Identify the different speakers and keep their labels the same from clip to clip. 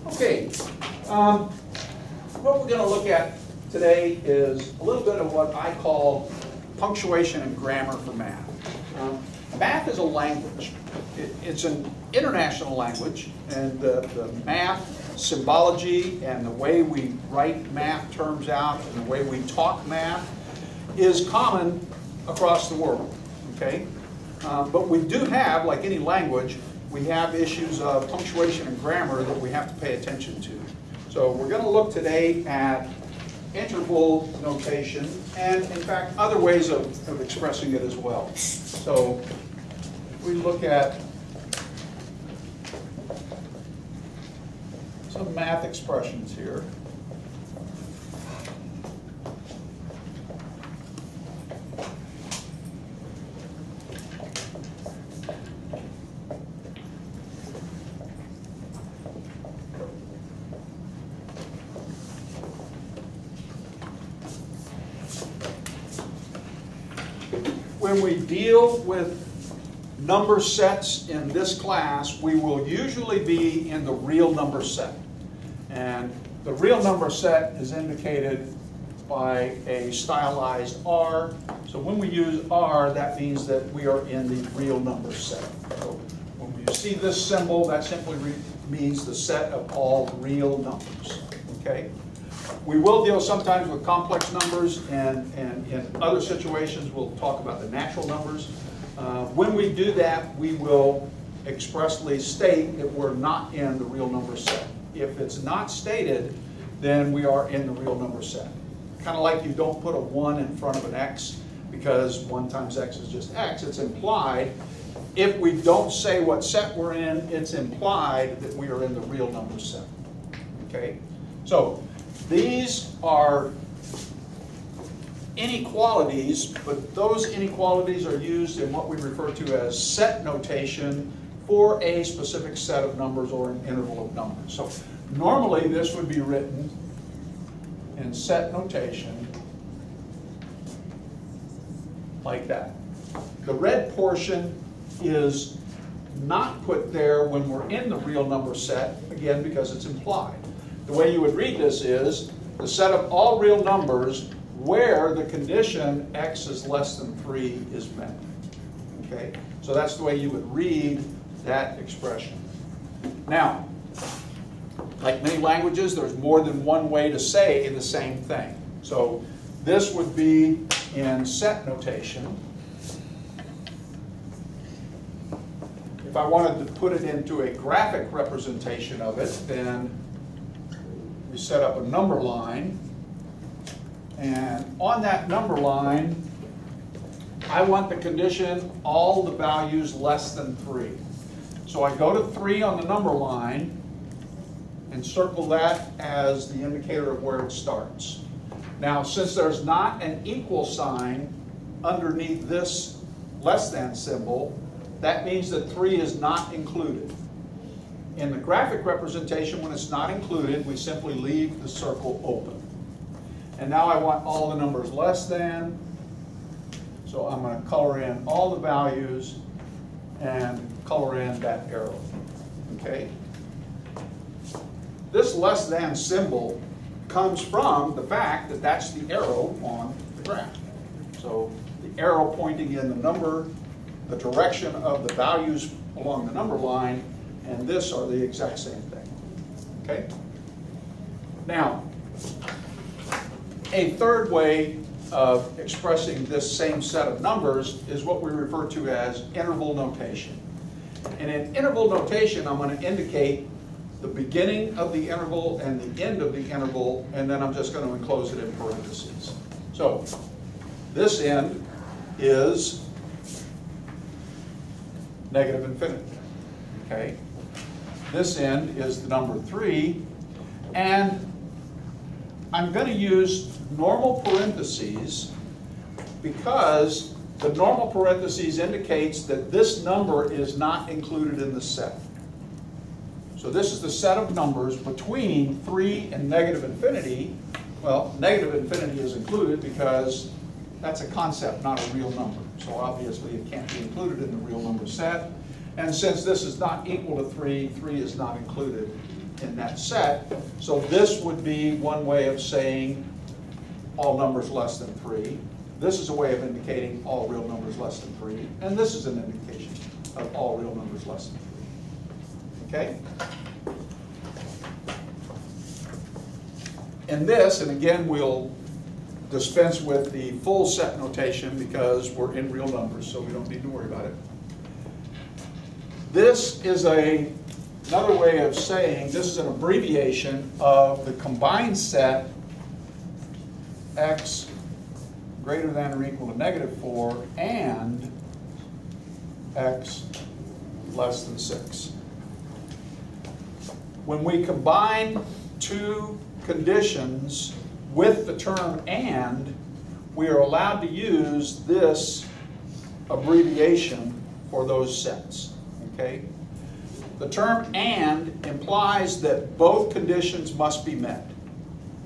Speaker 1: Okay, what we're going to look at today is a little bit of what I call punctuation and grammar for math. Math is a language. It's an international language, and the math symbology and the way we write math terms out and the way we talk math is common across the world, okay? But we do have, like any language, we have issues of punctuation and grammar that we have to pay attention to. So we're going to look today at interval notation and, in fact, other ways of expressing it as well. So we look at some math expressions here. When we deal with number sets in this class, we will usually be in the real number set. And the real number set is indicated by a stylized R. So when we use R, that means that we are in the real number set. So when you see this symbol, that simply means the set of all real numbers. Okay? We will deal sometimes with complex numbers, and in other situations we'll talk about the natural numbers. When we do that, we will expressly state that we're not in the real number set. If it's not stated, then we are in the real number set. Kind of like you don't put a 1 in front of an x because 1 times x is just x. It's implied. If we don't say what set we're in, it's implied that we are in the real number set. Okay? So these are inequalities, but those inequalities are used in what we refer to as set notation for a specific set of numbers or an interval of numbers. So normally this would be written in set notation like that. The red portion is not put there when we're in the real number set, again because it's implied. The way you would read this is the set of all real numbers where the condition x is less than 3 is met. Okay? So that's the way you would read that expression. Now, like many languages, there's more than one way to say the same thing. So this would be in set notation. If I wanted to put it into a graphic representation of it, then we set up a number line, and on that number line I want the condition all the values less than 3. So I go to 3 on the number line and circle that as the indicator of where it starts. Now since there's not an equal sign underneath this less than symbol, that means that 3 is not included. In the graphic representation, when it's not included, we simply leave the circle open. And now I want all the numbers less than, so I'm going to color in all the values and color in that arrow. Okay? This less than symbol comes from the fact that that's the arrow on the graph. So the arrow pointing in the number, the direction of the values along the number line, and this are the exact same thing. Okay? Now, a third way of expressing this same set of numbers is what we refer to as interval notation. And in interval notation, I'm going to indicate the beginning of the interval and the end of the interval, and then I'm just going to enclose it in parentheses. So this end is negative infinity. Okay? This end is the number 3, and I'm going to use normal parentheses because the normal parentheses indicates that this number is not included in the set. So this is the set of numbers between 3 and negative infinity. Well, negative infinity is included because that's a concept, not a real number. So obviously it can't be included in the real number set. And since this is not equal to 3, 3 is not included in that set. So this would be one way of saying all numbers less than 3. This is a way of indicating all real numbers less than 3. And this is an indication of all real numbers less than 3. Okay? In this, and again, we'll dispense with the full set notation because we're in real numbers, so we don't need to worry about it. This is another way of saying, this is an abbreviation of the combined set x greater than or equal to -4 and x less than 6. When we combine two conditions with the term and, we are allowed to use this abbreviation for those sets. Okay? The term and implies that both conditions must be met.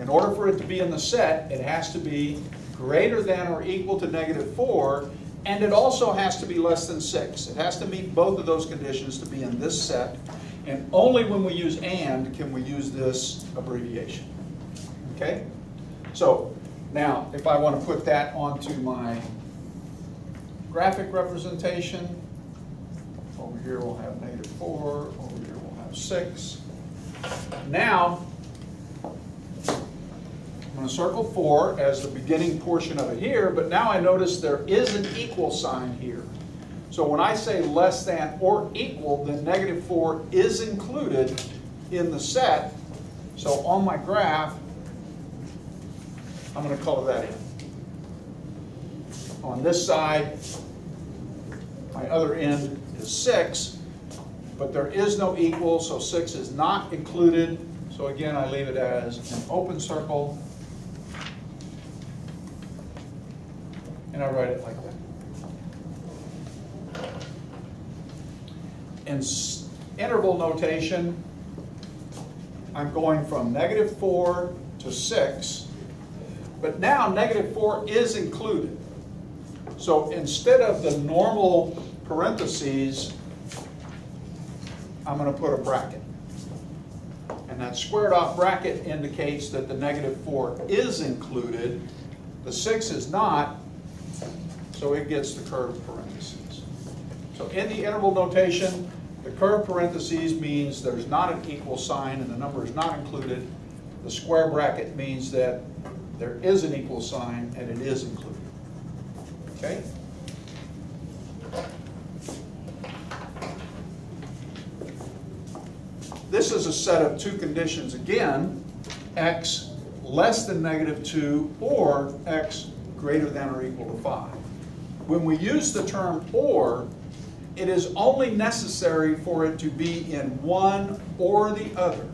Speaker 1: In order for it to be in the set, it has to be greater than or equal to -4, and it also has to be less than 6. It has to meet both of those conditions to be in this set, and only when we use and can we use this abbreviation. Okay? So now, if I want to put that onto my graphic representation, over here we'll have -4, over here we'll have 6. Now, I'm going to circle 4 as the beginning portion of it here, but now I notice there is an equal sign here. So when I say less than or equal, then -4 is included in the set. So on my graph, I'm going to color that in. On this side, my other end is 6, but there is no equal, so 6 is not included. So again, I leave it as an open circle, and I write it like that. In interval notation, I'm going from -4 to 6, but now -4 is included. So instead of the normal parentheses, I'm going to put a bracket. And that squared off bracket indicates that the -4 is included. The 6 is not, so it gets the curved parentheses. So in the interval notation, the curved parentheses means there's not an equal sign and the number is not included. The square bracket means that there is an equal sign and it is included. Okay? This is a set of two conditions again, x less than -2 or x greater than or equal to 5. When we use the term or, it is only necessary for it to be in one or the other.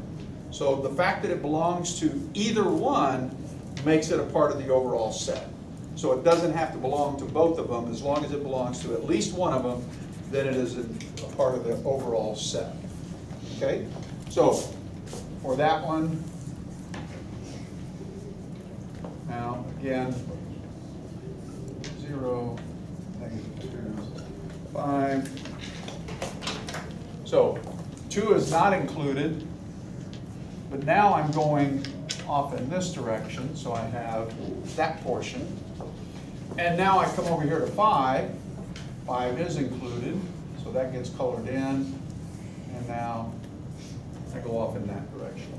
Speaker 1: So the fact that it belongs to either one makes it a part of the overall set. So it doesn't have to belong to both of them. As long as it belongs to at least one of them, then it is a part of the overall set. Okay? So for that one, now again, 0, -2, 5. So 2 is not included, but now I'm going off in this direction, so I have that portion. And now I come over here to 5. 5 is included, so that gets colored in, and now I go off in that direction.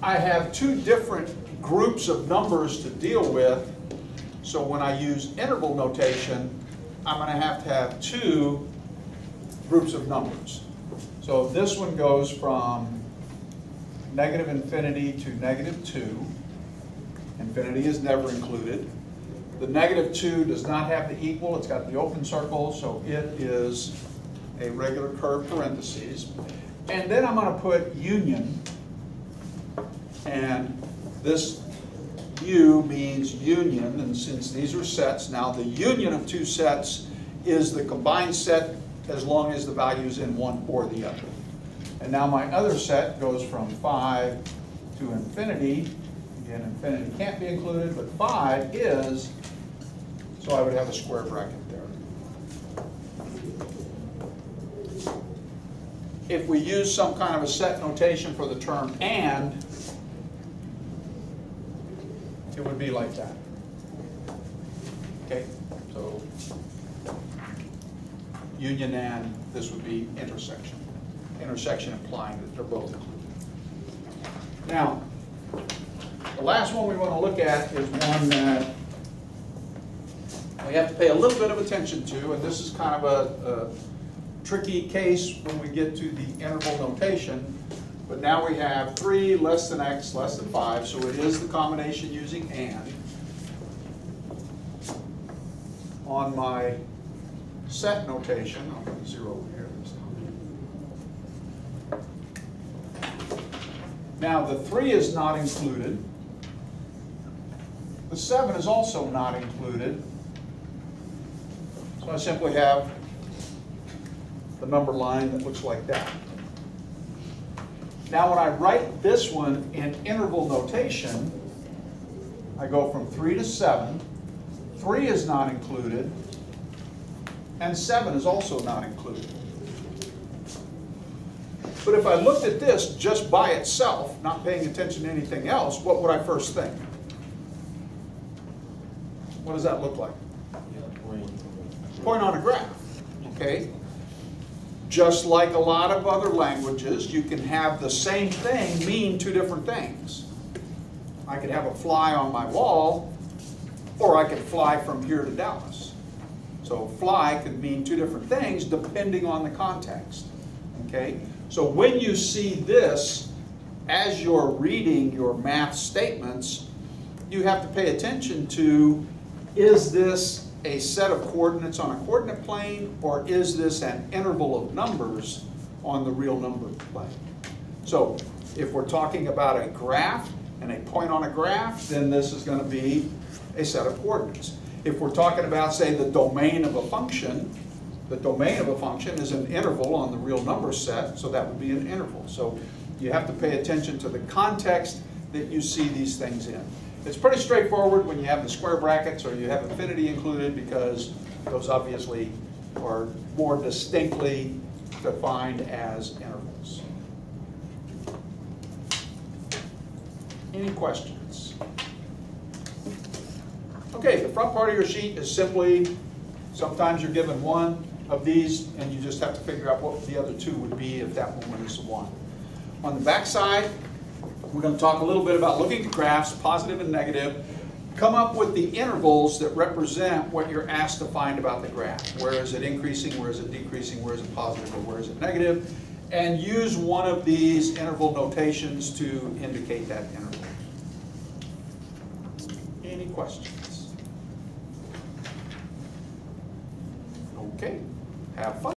Speaker 1: I have two different groups of numbers to deal with, so when I use interval notation, I'm going to have two groups of numbers. So this one goes from -infinity to -2. Infinity is never included. The -2 does not have the equal, it's got the open circle, so it is a regular curved parentheses. And then I'm going to put union, and this U means union, and since these are sets, now the union of two sets is the combined set as long as the value is in one or the other. And now my other set goes from 5 to infinity. Again, infinity can't be included, but 5 is, so I would have a square bracket there. if we use some kind of a set notation for the term and, it would be like that. Okay, so union and, this would be intersection. Intersection implying that they're both included. Now, the last one we want to look at is one that we have to pay a little bit of attention to, and this is kind of a tricky case when we get to the interval notation. But now we have 3 less than x less than 5, so it is the combination using and. On my set notation, I'll put a 0 over here. Now the 3 is not included. The 7 is also not included. So I simply have the number line that looks like that. Now when I write this one in interval notation, I go from 3 to 7. 3 is not included, and 7 is also not included. But if I looked at this just by itself, not paying attention to anything else, what would I first think? What does that look like? Point on a graph, okay? Just like a lot of other languages, you can have the same thing mean 2 different things. I could have a fly on my wall, or I could fly from here to Dallas. So fly could mean 2 different things depending on the context, okay? So when you see this, as you're reading your math statements, you have to pay attention to, is this a set of coordinates on a coordinate plane, or is this an interval of numbers on the real number plane? So if we're talking about a graph and a point on a graph, then this is going to be a set of coordinates. If we're talking about, say, the domain of a function, the domain of a function is an interval on the real number set, so that would be an interval. So you have to pay attention to the context that you see these things in. It's pretty straightforward when you have the square brackets or you have infinity included, because those obviously are more distinctly defined as intervals. Any questions? Okay, the front part of your sheet is simply, sometimes you're given one of these and you just have to figure out what the other 2 would be if that one is 1. On the back side, we're going to talk a little bit about looking at graphs, positive and negative, come up with the intervals that represent what you're asked to find about the graph. Where is it increasing, where is it decreasing, where is it positive, or where is it negative, and use one of these interval notations to indicate that interval. Any questions? Okay, have fun.